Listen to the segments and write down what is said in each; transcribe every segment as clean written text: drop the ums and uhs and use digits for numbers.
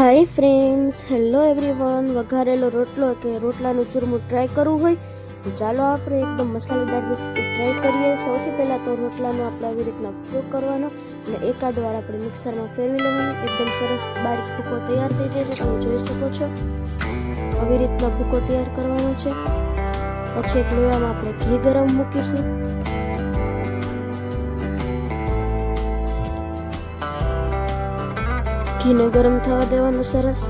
હાય friends, hello everyone. વઘારેલો રોટલો કે રોટલાનું ચૂરમું ટ્રાય કરવું હોય તો ચાલો આપણે એકદમ મસાલેદાર રેસીપી ટ્રાય કરીએ. સૌથી પહેલાં તો રોટલાનો આપણે આવી રીતના ઉપયોગ કરવાનો અને એકાદ વાર આપણે મિક્સરમાં ફેરવી લેવાનું. એકદમ સરસ બારીક ભૂકો તૈયાર થઈ જાય છે, તમે જોઈ શકો છો. આવી રીતના ભૂકો તૈયાર કરવાનો છે. પછી એક લોયામાં આપણે ઘી ગરમ મૂકીશું. ઘીને ગરમ થવા દેવાનું સરસ.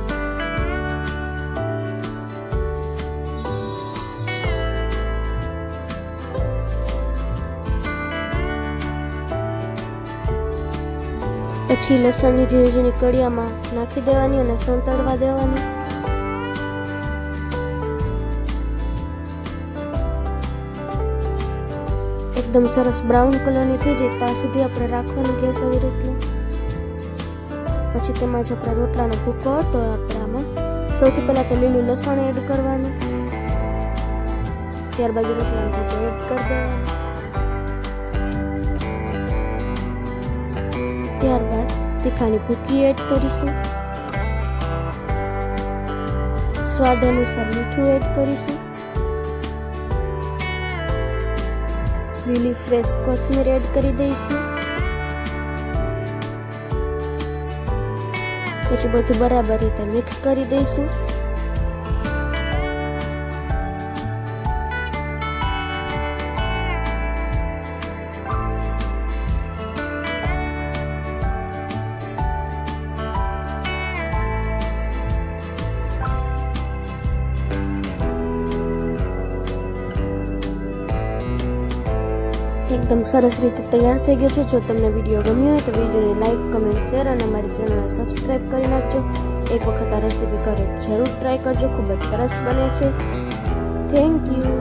પછી લસણની ઝીણી ઝીણી કળિયામાં નાખી દેવાની અને સંતળવા દેવાની. એકદમ સરસ બ્રાઉન કલરની થઈ જાય ત્યાં સુધી આપણે રાખવાનું ગેસ આવી રીતનું. પછી તેમાં જે આપણા રોટલાનો ભૂકો હતો આપણે આમાં સૌથી પહેલાં તો લીલું લસણ એડ કરવાનું, ત્યારબાદ રોટલાનો ભૂકો એડ કરી દેવાનો, ત્યારબાદ તીખાની ભૂકી એડ કરીશું, સ્વાદ અનુસાર મીઠું એડ કરીશું, લીલી ફ્રેશ કોથમીર એડ કરી દઈશું. પછી બધું બરાબર રીતે મિક્સ કરી દઈશું. એકદમ સરસ રીતે તૈયાર થઈ ગયો છે. જો તમને વિડીયો ગમ્યો હોય તો વિડીયોને લાઈક, કમેન્ટ, શેર અને અમારી ચેનલને સબસ્ક્રાઈબ કરી નાખજો. એક વખત આ રેસીપી જરૂર ટ્રાય કરજો, ખૂબ જ સરસ બને છે. Thank you.